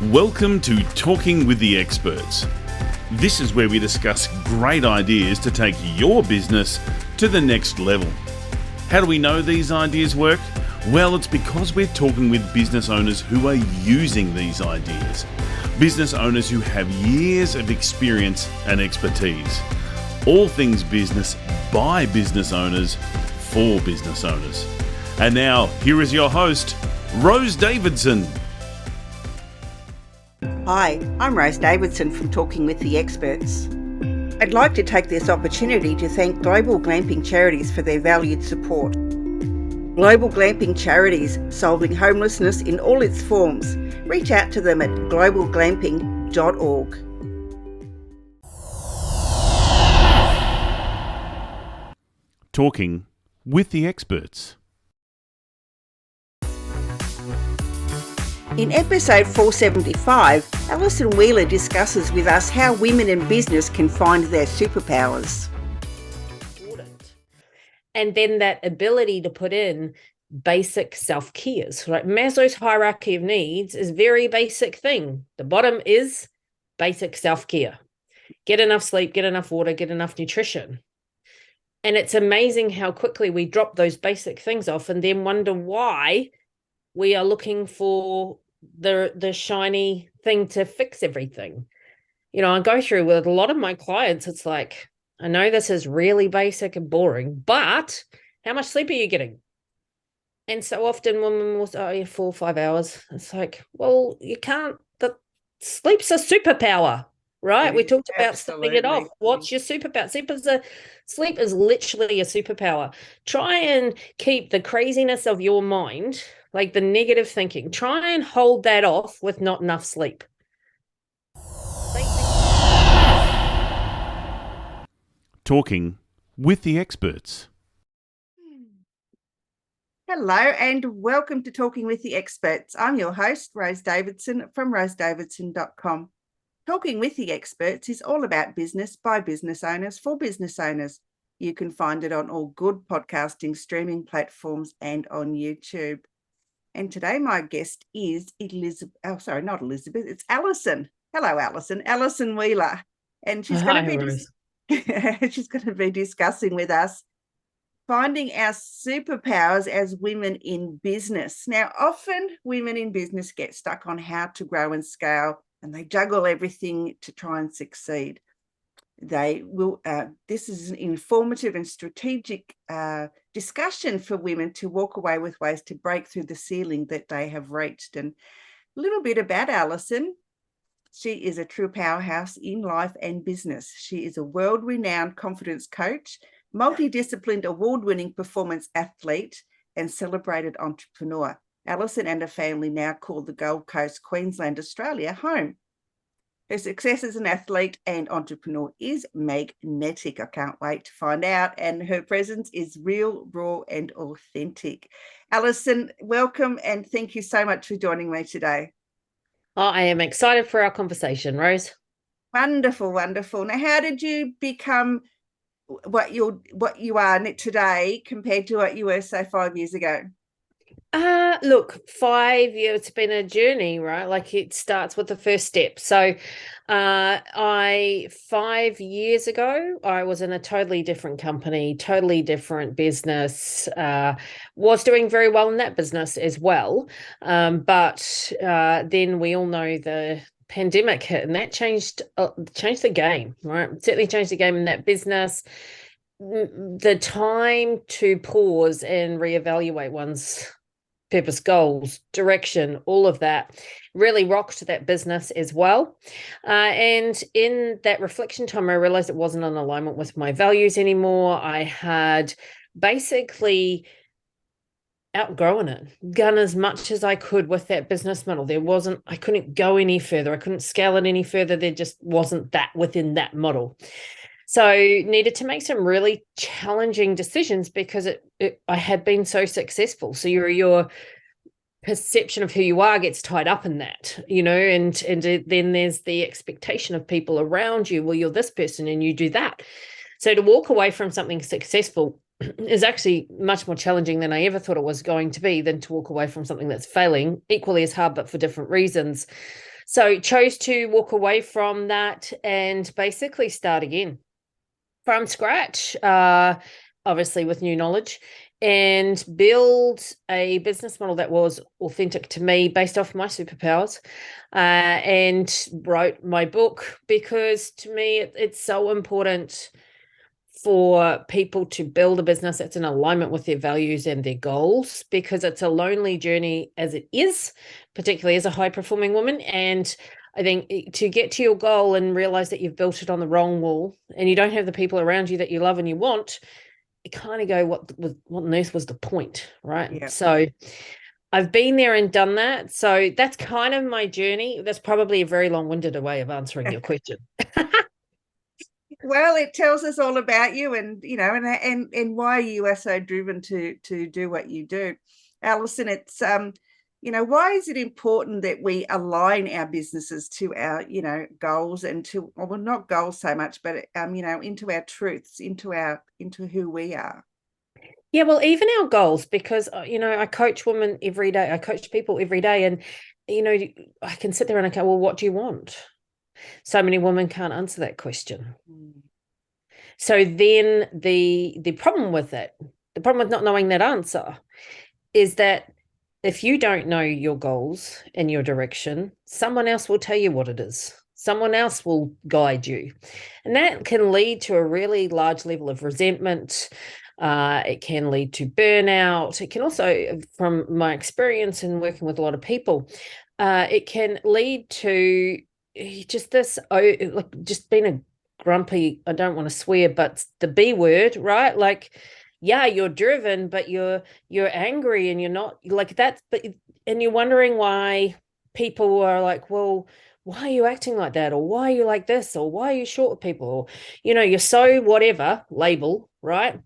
Welcome to Talking with the Experts. This is where we discuss great ideas to take your business to the next level. How do we know these ideas work? Well, it's because we're talking with business owners who are using these ideas. Business owners who have years of experience and expertise. All things business by business owners for business owners. And now, here is your host, Rose Davidson. Hi, I'm Rose Davidson from Talking with the Experts. I'd like to take this opportunity to thank Global Glamping Charities for their valued support. Global Glamping Charities, solving homelessness in all its forms. Reach out to them at globalglamping.org. Talking with the Experts. In episode 475, Alison Wheeler discusses with us how women in business can find their superpowers. And then that ability to put in basic self-cares, right? Maslow's hierarchy of needs is a very basic thing. The bottom is basic self-care. Get enough sleep, get enough water, get enough nutrition. And it's amazing how quickly we drop those basic things off and then wonder why we are looking for the shiny thing to fix everything. You know, I go through with a lot of my clients, it's like, I know this is really basic and boring, but how much sleep are you getting? And so often women will say, oh, yeah, 4 or 5 hours. It's like, well, you can't, sleep's a superpower, right? We talked about stepping it off. What's your superpower? Sleep is literally a superpower. Try and keep the craziness of your mind, like the negative thinking, try and hold that off with not enough sleep. Talking with the Experts. Hello and welcome to Talking with the Experts. I'm your host, Rose Davidson from rosedavidson.com. Talking with the Experts is all about business by business owners for business owners. You can find it on all good podcasting streaming platforms and on YouTube. And today my guest is Elizabeth. Oh, sorry, not Elizabeth. It's Alison. Hello, Alison. Alison Wheeler, and she's going to be discussing with us finding our superpowers as women in business. Now, often women in business get stuck on how to grow and scale, and they juggle everything to try and succeed. They will. This is an informative and strategic discussion for women to walk away with ways to break through the ceiling that they have reached. And a little bit about Alison. She is a true powerhouse in life and business. She is a world-renowned confidence coach, multidisciplined award-winning performance athlete, and celebrated entrepreneur. Alison and her family now call the Gold Coast, Queensland, Australia home. Her success as an athlete and entrepreneur is magnetic. I can't wait to find out. And her presence is real, raw, and authentic. Alison, welcome, and thank you so much for joining me today. Oh, I am excited for our conversation, Rose. Wonderful, wonderful. Now, how did you become what you are today compared to what you were, say, 5 years ago? Look, 5 years, it's been a journey, right? Like it starts with the first step. So 5 years ago, I was in a totally different company, totally different business, was doing very well in that business as well. But then we all know the pandemic hit and that changed the game, right? Certainly changed the game in that business. The time to pause and reevaluate one's purpose, goals, direction, all of that really rocked that business as well. And in that reflection time, I realized it wasn't in alignment with my values anymore. I had basically outgrown it, done as much as I could with that business model. I couldn't go any further. I couldn't scale it any further. There just wasn't that within that model. So needed to make some really challenging decisions because I had been so successful. So your perception of who you are gets tied up in that, you know, and then there's the expectation of people around you. Well, you're this person and you do that. So to walk away from something successful is actually much more challenging than I ever thought it was going to be than to walk away from something that's failing, equally as hard, but for different reasons. So chose to walk away from that and basically start again from scratch, obviously with new knowledge, and build a business model that was authentic to me based off my superpowers, and wrote my book because to me it's so important for people to build a business that's in alignment with their values and their goals, because it's a lonely journey as it is, particularly as a high performing woman. And I think to get to your goal and realize that you've built it on the wrong wall and you don't have the people around you that you love and you want, you kind of go, what on earth was the point, right? Yeah. So I've been there and done that. So that's kind of my journey. That's probably a very long-winded way of answering your question. Well, it tells us all about you, and and why you are so driven to do what you do. Alison, it's why is it important that we align our businesses to our goals, and to, well, not goals so much, but into our truths, into who we are? Yeah, well, even our goals, because I coach women every day, I coach people every day, and I can sit there and I go, well, what do you want? So many women can't answer that question. So then the problem with it, the problem with not knowing that answer, is that if you don't know your goals and your direction, someone else will tell you what it is. Someone else will guide you. And that can lead to a really large level of resentment. It can lead to burnout. It can also, from my experience in working with a lot of people, it can lead to just this, like just being a grumpy, I don't want to swear, but the B word, right? Like, yeah, you're driven, but you're angry and you're not like that. And you're wondering why people are like, well, why are you acting like that? Or why are you like this? Or why are you short with people? Or, you're so whatever label, right?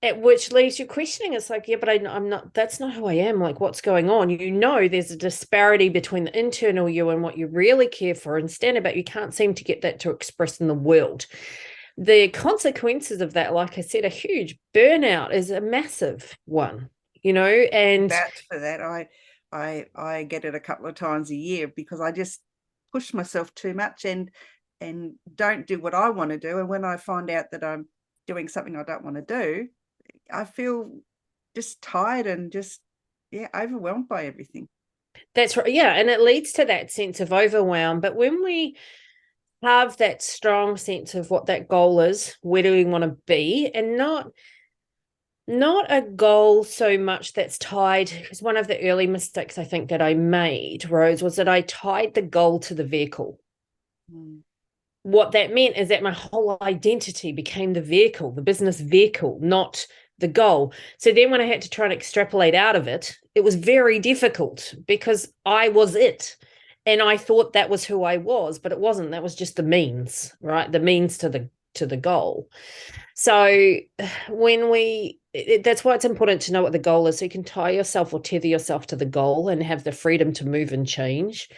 At which leaves you questioning. It's like, yeah, but I'm not, that's not who I am. Like, what's going on? There's a disparity between the internal you and what you really care for and stand about. You can't seem to get that to express in the world. The consequences of that, like I said, are huge. Burnout is a massive one, and That's for that. I get it a couple of times a year because I just push myself too much and don't do what I want to do. And when I find out that I'm doing something I don't want to do, I feel just tired and just overwhelmed by everything. that's right. Yeah, and it leads to that sense of overwhelm. But when we have that strong sense of what that goal is, where do we want to be, and not a goal so much that's tied, because one of the early mistakes I think that I made, Rose, was that I tied the goal to the vehicle. What that meant is that my whole identity became the vehicle, the business vehicle, not the goal. So then when I had to try and extrapolate out of it, it was very difficult because I was it. And I thought that was who I was, but it wasn't. That was just the means, right? The means to the goal. So that's why it's important to know what the goal is, so you can tie yourself or tether yourself to the goal and have the freedom to move and change.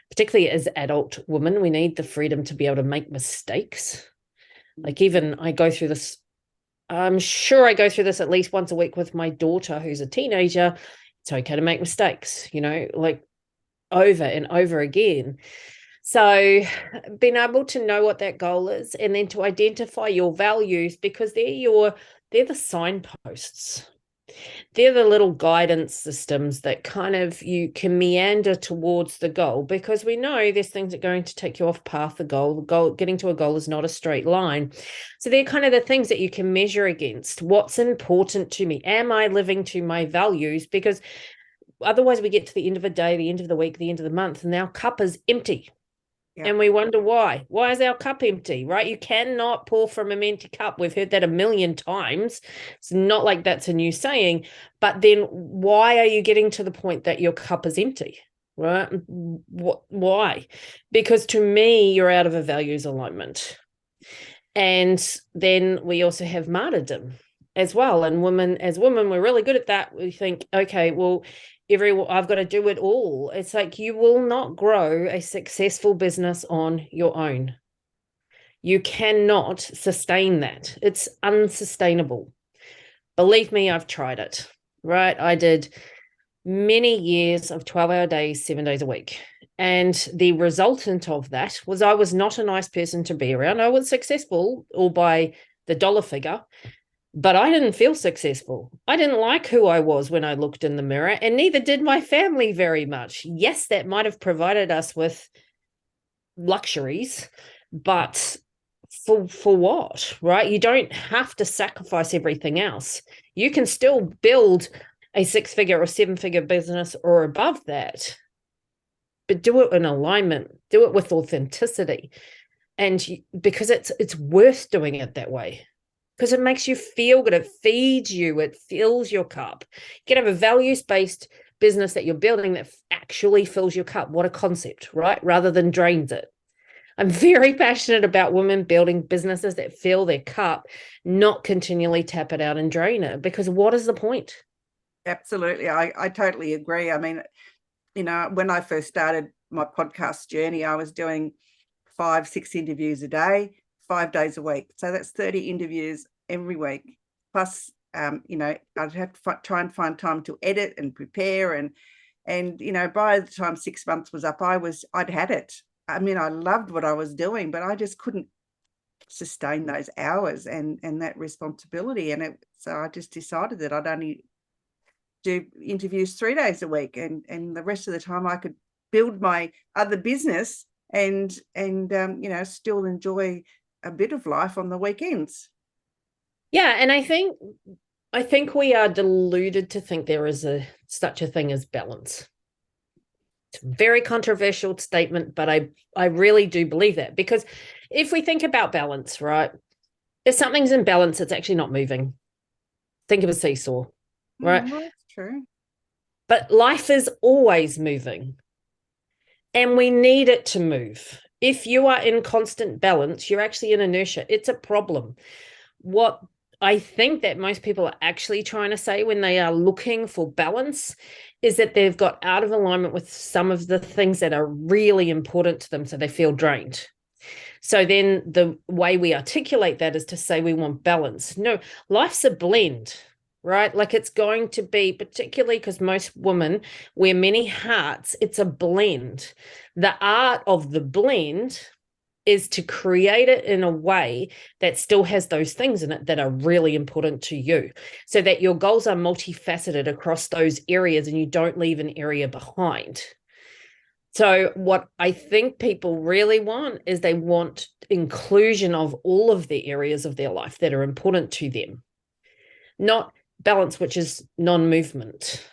Particularly as adult women, we need the freedom to be able to make mistakes. Like, even I go through this, I'm sure I go through this at least once a week with my daughter who's a teenager. It's okay to make mistakes, like over and over again. So being able to know what that goal is, and then to identify your values, because they're the signposts. They're the little guidance systems that kind of you can meander towards the goal, because we know there's things that are going to take you off path. The goal, getting to a goal is not a straight line. So they're kind of the things that you can measure against. What's important to me? Am I living to my values? Because otherwise we get to the end of a day, the end of the week, the end of the month, and our cup is empty. And we wonder why. Why is our cup empty, right? You cannot pour from an empty cup. We've heard that a million times. It's not like that's a new saying. But then why are you getting to the point that your cup is empty, right? Why? Because to me, you're out of a values alignment. And then we also have martyrdom as well. And as women, we're really good at that. We think, okay, well, I've got to do it all. It's like, you will not grow a successful business on your own. You cannot sustain that. It's unsustainable. Believe me, I've tried it, right? I did many years of 12-hour days, 7 days a week. And the resultant of that was I was not a nice person to be around. I was successful all by the dollar figure, but I didn't feel successful. I didn't like who I was when I looked in the mirror, and neither did my family very much. Yes, that might have provided us with luxuries, but for what, right? You don't have to sacrifice everything else. You can still build a 6-figure or 7-figure business or above that, but do it in alignment, do it with authenticity. And because it's worth doing it that way, because it makes you feel good. It feeds you. It fills your cup. You can have a values-based business that you're building that actually fills your cup. What a concept, right? Rather than drains it. I'm very passionate about women building businesses that fill their cup, not continually tap it out and drain it, because what is the point? Absolutely. I totally agree. I mean, when I first started my podcast journey, I was doing 5-6 interviews a day, 5 days a week. So that's 30 interviews every week. Plus, I'd have to try and find time to edit and prepare. And by the time 6 months was up, I'd had it. I mean, I loved what I was doing, but I just couldn't sustain those hours and that responsibility. So I just decided that I'd only do interviews 3 days a week, and the rest of the time I could build my other business and still enjoy a bit of life on the weekends. Yeah, and I think we are deluded to think there is such a thing as balance. It's a very controversial statement, but I really do believe that, because if we think about balance, right, if something's in balance, it's actually not moving. Think of a seesaw, right? That's true. But life is always moving, and we need it to move. If you are in constant balance, you're actually in inertia. It's a problem. What I think that most people are actually trying to say when they are looking for balance is that they've got out of alignment with some of the things that are really important to them, so they feel drained. So then the way we articulate that is to say we want balance. No, life's a blend, right? Like, it's going to be, particularly because most women wear many hats, it's a blend. The art of the blend is to create it in a way that still has those things in it that are really important to you, so that your goals are multifaceted across those areas and you don't leave an area behind. So what I think people really want is they want inclusion of all of the areas of their life that are important to them, not balance, which is non-movement.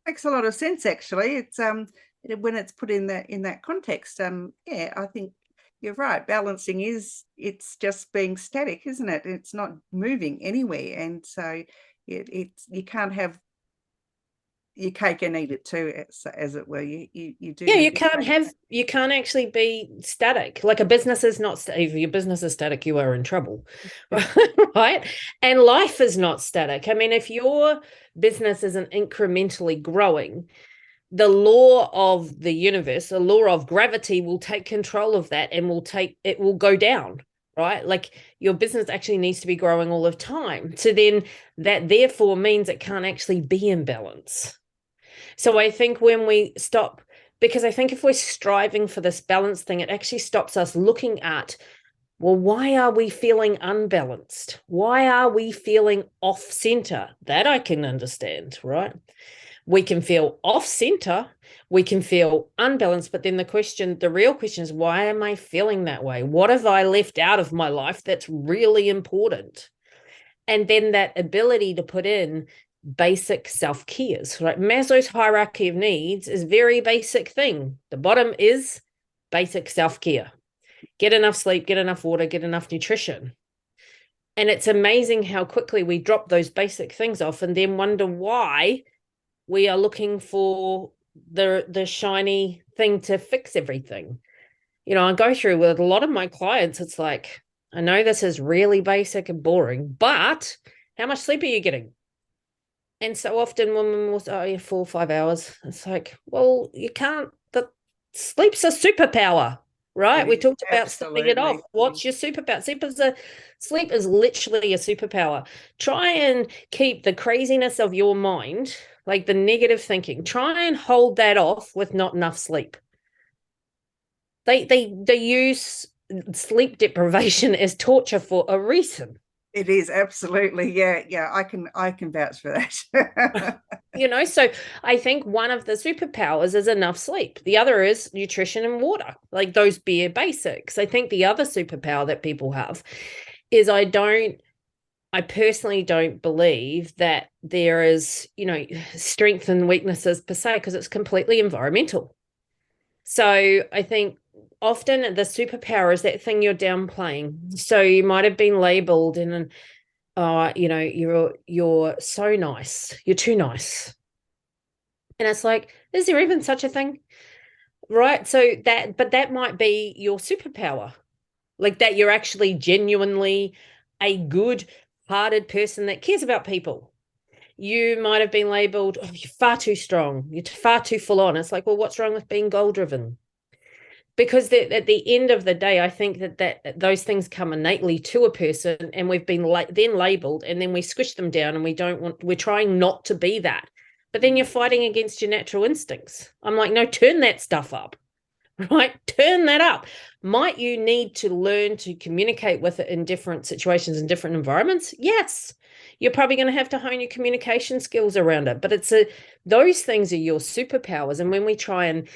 Makes a lot of sense, actually. It's when it's put in that context. I think you're right. Balancing it's just being static, isn't it? It's not moving anywhere, and so you can't have your cake and eat it too, as it were. You do. Yeah, you can't actually be static. Like, a business is not if your business is static, you are in trouble, right? And life is not static. I mean, if your business isn't incrementally growing, the law of the universe, the law of gravity, will take control of that, and it will go down, right? Like, your business actually needs to be growing all the time. So then that therefore means it can't actually be in balance. So I think when we stop, because I think if we're striving for this balance thing, it actually stops us looking at, well, why are we feeling unbalanced? Why are we feeling off center? That I can understand, right? We can feel off center, we can feel unbalanced, but then the real question is, why am I feeling that way? What have I left out of my life that's really important? And then that ability to put in basic self-cares, right? Maslow's hierarchy of needs is a very basic thing. The bottom is basic self-care. Get enough sleep, get enough water, get enough nutrition. And it's amazing how quickly we drop those basic things off and then wonder why we are looking for the shiny thing to fix everything. I go through with a lot of my clients, it's like, I know this is really basic and boring, but how much sleep are you getting? And so often women will say, 4 or 5 hours. It's like, well, you can't, sleep's a superpower, right? We talked about stepping it off. What's your superpower? Sleep is literally a superpower. Try and keep the craziness of your mind like the negative thinking. Try and hold that off with not enough sleep. They use sleep deprivation as torture for a reason. It is, absolutely. Yeah. I can vouch for that. So I think one of the superpowers is enough sleep. The other is nutrition and water, like those bare basics. I think the other superpower that people have is I personally don't believe that there is, strength and weaknesses per se, because it's completely environmental. So I think often the superpower is that thing you're downplaying. So you might have been labeled in you're so nice, you're too nice. And it's like, is there even such a thing? Right? So that might be your superpower. Like that you're actually genuinely a good-hearted person that cares about people. You might have been labeled, oh, you're far too strong, you're far too full on. It's like, well, what's wrong with being goal-driven? Because at the end of the day, I think that those things come innately to a person, and we've been then labeled, and then we squish them down, and we're trying not to be that. But then you're fighting against your natural instincts. I'm like, no, turn that stuff up, right? Turn that up. Might you need to learn to communicate with it in different situations and different environments? Yes. You're probably going to have to hone your communication skills around it. But those things are your superpowers. And when we try and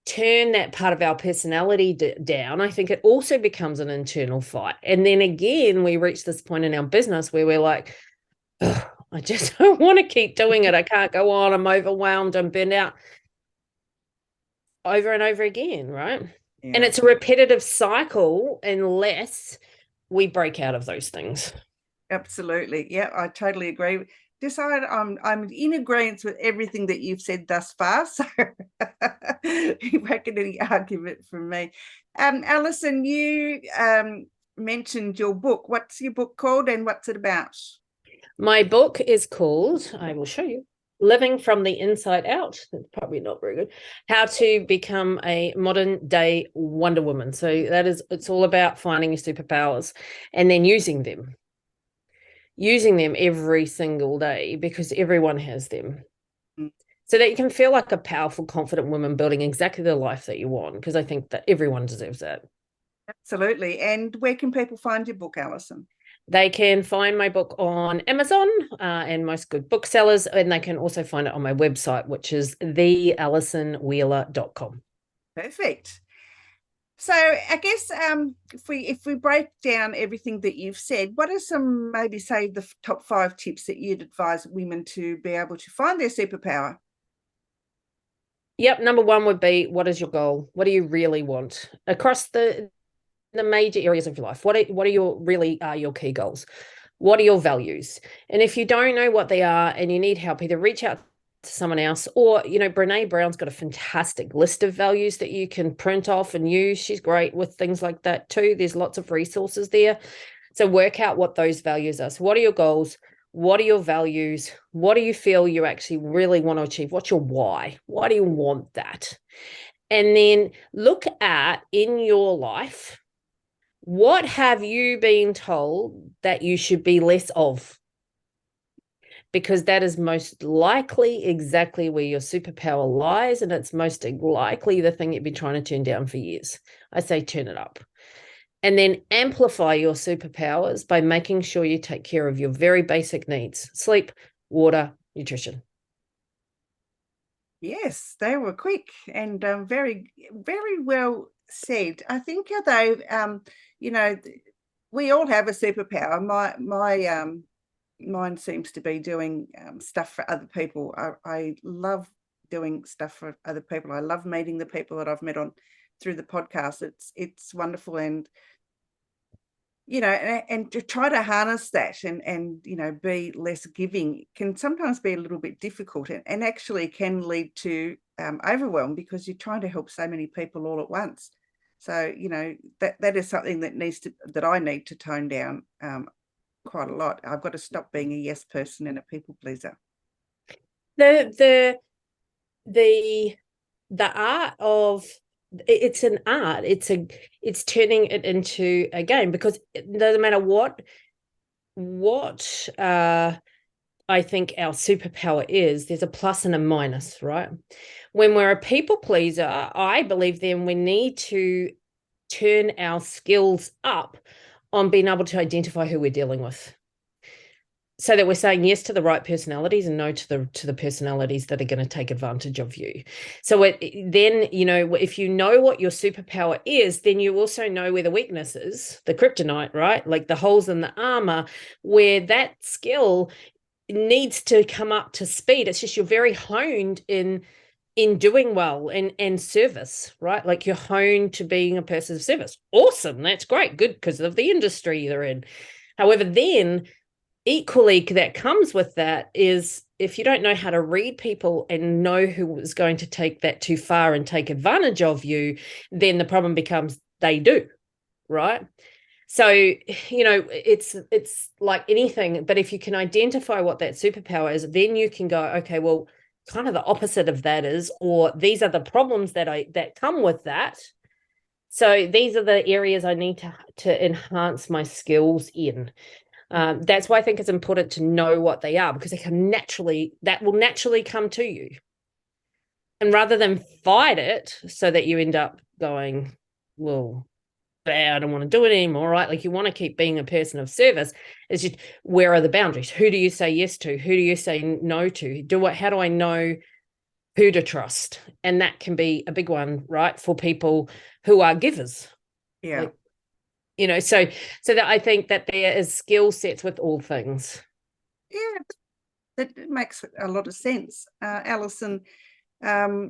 turn that part of our personality down, I think it also becomes an internal fight. And then again, we reach this point in our business where we're like, I just don't want to keep doing it. I can't go on. I'm overwhelmed. I'm burnt out. Over and over again, right? Yeah. And it's a repetitive cycle unless we break out of those things. Absolutely. Yeah, I totally agree. I'm in agreement with everything that you've said thus far. So you won't get any argument from me. Alison, you mentioned your book. What's your book called and what's it about? My book is called, I will show you, Living from the Inside Out. That's probably not very good. How to become a modern day Wonder Woman. So it's all about finding your superpowers and then using them every single day, because everyone has them. So that you can feel like a powerful, confident woman building exactly the life that you want, because I think that everyone deserves that. Absolutely. And where can people find your book, Alison? They can find my book on Amazon and most good booksellers, and they can also find it on my website, which is thealisonwheeler.com. Perfect. So I guess if we break down everything that you've said, what are some, maybe say the top 5 tips that you'd advise women to be able to find their superpower? Yep. Number 1 would be, what is your goal? What do you really want across the major areas of your life? What are your key goals? What are your values? And if you don't know what they are and you need help, either reach out to someone else, or Brene Brown's got a fantastic list of values that you can print off and use. She's great with things like that too. There's lots of resources there. So work out what those values are. So what are your goals? What are your values? What do you feel you actually really want to achieve? What's your why? Why do you want that? And then look at, in your life, what have you been told that you should be less of? Because that is most likely exactly where your superpower lies, and it's most likely the thing you've been trying to turn down for years. I say turn it up. And then amplify your superpowers by making sure you take care of your very basic needs: sleep, water, nutrition. Yes, they were quick and very, very well said. I think, though, we all have a superpower. Mine seems to be doing stuff for other people. I love doing stuff for other people. I love meeting the people that I've met through the podcast. It's wonderful, and and to try to harness that and be less giving can sometimes be a little bit difficult, and actually can lead to overwhelm, because you're trying to help so many people all at once. So that is something that I need to tone down quite a lot. I've got to stop being a yes person and a people pleaser. The art of, it's an art. It's turning it into a game, because no matter what I think our superpower is, there's a plus and a minus, right? When we're a people pleaser, I believe then we need to turn our skills up on being able to identify who we're dealing with, so that we're saying yes to the right personalities and no to the personalities that are going to take advantage of you. So then, if you know what your superpower is, then you also know where the weakness is, the kryptonite, right? Like the holes in the armor, where that skill needs to come up to speed. It's just you're very honed in doing well and service, right? Like you're honed to being a person of service. Awesome. That's great. Good, because of the industry they're in. However, then equally that comes with that is, if you don't know how to read people and know who is going to take that too far and take advantage of you, then the problem becomes they do, right? So, it's like anything, but if you can identify what that superpower is, then you can go, okay, well, kind of the opposite of that is, or these are the problems that come with that. So these are the areas I need to enhance my skills in. That's why I think it's important to know what they are, because that will naturally come to you. And rather than fight it so that you end up going, well, I don't want to do it anymore, right? Like you want to keep being a person of service. It's just, where are the boundaries? Who do you say yes to? Who do you say no to? How do I know who to trust? And that can be a big one, right? For people who are givers. Yeah. So that I think that there is skill sets with all things. Yeah, that makes a lot of sense. Alison, I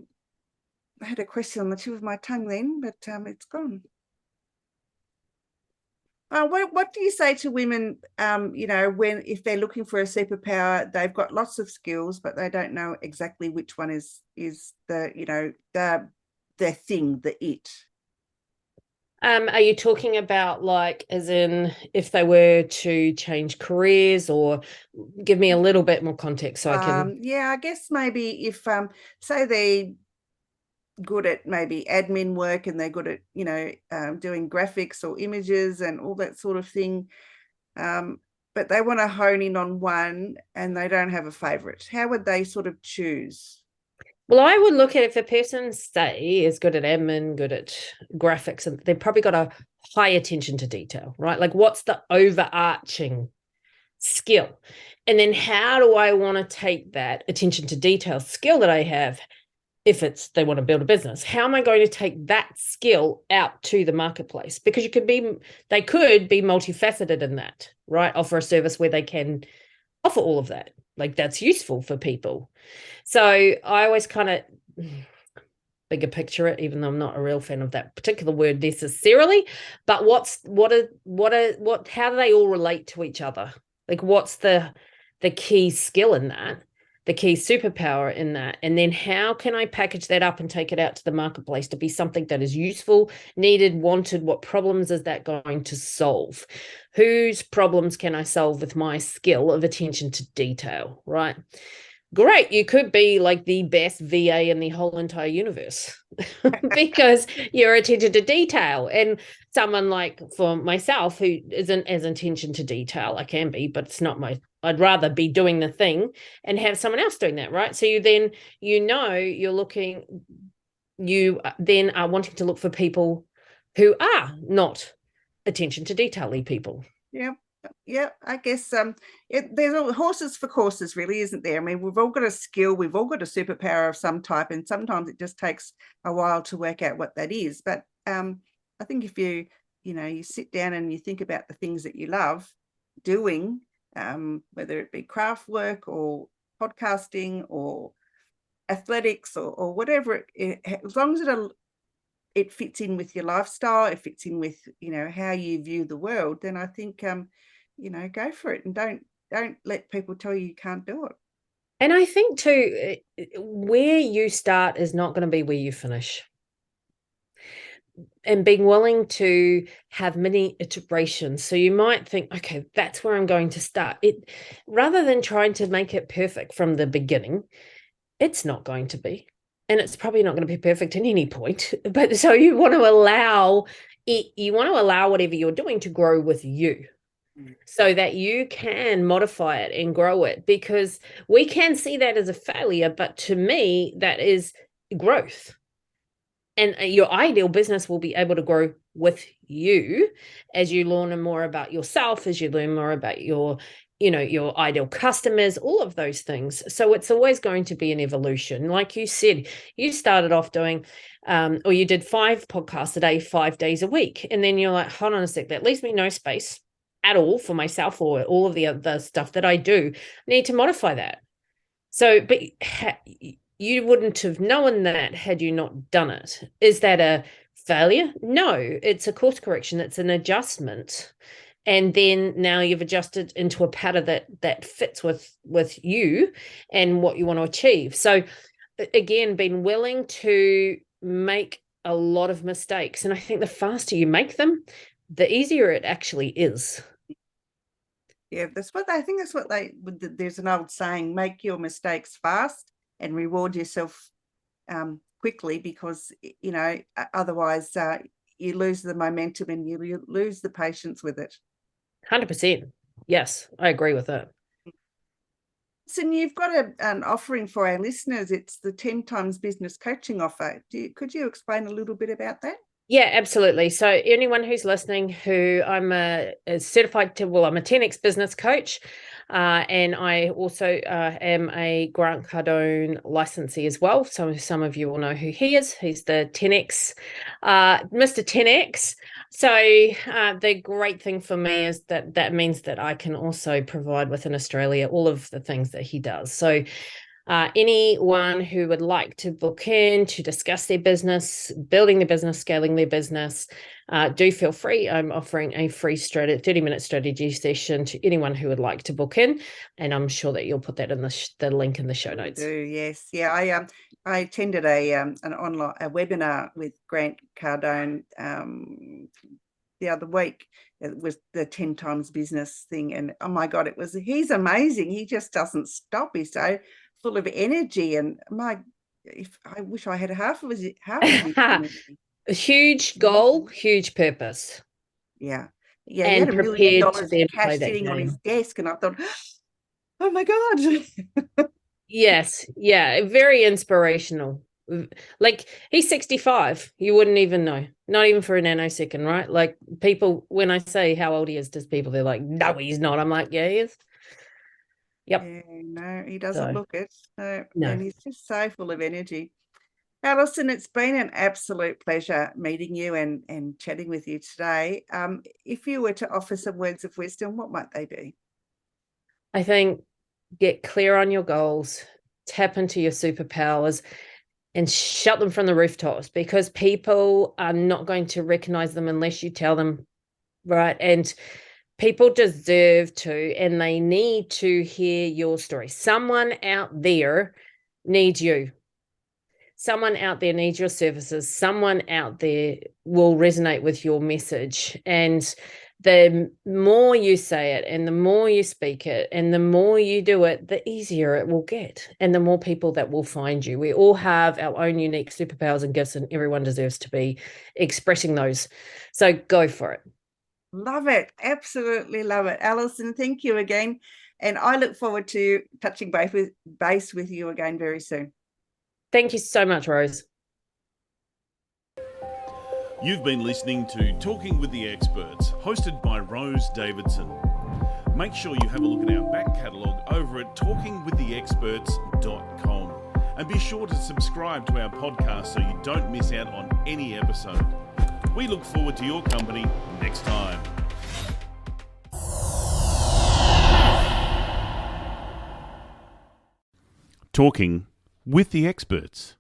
had a question on the tip of my tongue then, but it's gone. What do you say to women, if they're looking for a superpower, they've got lots of skills, but they don't know exactly which one is the thing, the it? Are you talking about like, as in if they were to change careers, or give me a little bit more context so I can... I guess maybe if, say they're good at maybe admin work and they're good at, doing graphics or images and all that sort of thing, but they want to hone in on one and they don't have a favorite. How would they sort of choose? Well, I would look at, if a person, say, is good at admin, good at graphics, and they've probably got a high attention to detail, right? Like, what's the overarching skill? And then how do I want to take that attention to detail skill that I have, if they want to build a business? How am I going to take that skill out to the marketplace? Because they could be multifaceted in that, right? Offer a service where they can offer all of that. Like, that's useful for people. So I always kind of bigger picture it, even though I'm not a real fan of that particular word necessarily, but how do they all relate to each other? Like, what's the key skill in that, the key superpower in that? And then how can I package that up and take it out to the marketplace to be something that is useful, needed, wanted? What problems is that going to solve? Whose problems can I solve with my skill of attention to detail, right? Great, you could be like the best VA in the whole entire universe because your attention to detail. And someone like, for myself, who isn't as attention to detail, I can be, but it's not I'd rather be doing the thing and have someone else doing that, right? So you then, you then are wanting to look for people who are not attention to detail-y people. Yeah, I guess there's horses for courses, really, isn't there? I mean, we've all got a skill, we've all got a superpower of some type, and sometimes it just takes a while to work out what that is. But I think if you sit down and you think about the things that you love doing, whether it be craft work or podcasting or athletics or whatever, as long as it fits in with your lifestyle, it fits in with how you view the world, then I think go for it, and don't let people tell you can't do it. And I think too, where you start is not going to be where you finish. And being willing to have many iterations. So you might think, okay, that's where I'm going to start. Rather than trying to make it perfect from the beginning, it's not going to be. And it's probably not going to be perfect at any point. But so you want to allow whatever you're doing to grow with you. so that you can modify it and grow it, because we can see that as a failure, but to me, that is growth. And your ideal business will be able to grow with you as you learn more about yourself, as you learn more about your ideal customers, all of those things. So it's always going to be an evolution. Like you said, you started off doing, or you did 5 podcasts a day, 5 days a week. And then you're like, hold on a sec, that leaves me no space at all for myself or all of the other stuff that I do. I need to modify that. So, but you wouldn't have known that had you not done it. Is that a failure? No, it's a course correction. It's an adjustment. And then now you've adjusted into a pattern that fits with you and what you want to achieve. So again, being willing to make a lot of mistakes. And I think the faster you make them, the easier it actually is. Yeah, there's an old saying, make your mistakes fast and reward yourself quickly, because, otherwise you lose the momentum and you lose the patience with it. 100%. Yes, I agree with that. So you've got an offering for our listeners. It's the 10 times business coaching offer. Could you explain a little bit about that? Yeah, absolutely. So anyone who's listening, who I'm a certified, I'm a 10X business coach, and I also am a Grant Cardone licensee as well. So some of you will know who he is. He's the 10X, Mr. 10X. So the great thing for me is that means that I can also provide within Australia all of the things that he does. So anyone who would like to book in to discuss their business, building their business, scaling their business, do feel free. I'm offering a free 30-minute strategy session to anyone who would like to book in, and I'm sure that you'll put that in the link in the show notes. Yes, yeah. I attended an online webinar with Grant Cardone the other week. It was the 10 times business thing, and oh my God, he's amazing. He just doesn't stop. He's so full of energy, and I wish I had half of his energy. A huge goal, huge purpose. Yeah. And he had $1 million in cash sitting on his desk, and I thought, oh my God. Yes, yeah, very inspirational. Like, he's 65. You wouldn't even know, not even for a nanosecond, right? Like, people, when I say how old he is to people, they're like, no, he's not. I'm like, yeah, he is. Yep. Yeah, no, he doesn't look it. No. And he's just so full of energy. Alison, it's been an absolute pleasure meeting you and chatting with you today. If you were to offer some words of wisdom, what might they be? I think get clear on your goals, tap into your superpowers, and shout them from the rooftops, because people are not going to recognize them unless you tell them, right? And people deserve to, and they need to hear your story. Someone out there needs you. Someone out there needs your services. Someone out there will resonate with your message. And the more you say it, and the more you speak it, and the more you do it, the easier it will get, and the more people that will find you. We all have our own unique superpowers and gifts, and everyone deserves to be expressing those. So go for it. Love it. Absolutely love it. Alison, thank you again. And I look forward to touching base with you again very soon. Thank you so much, Rose. You've been listening to Talking with the Experts, hosted by Rose Davidson. Make sure you have a look at our back catalogue over at talkingwiththeexperts.com. And be sure to subscribe to our podcast so you don't miss out on any episode. We look forward to your company next time. Talking with the Experts.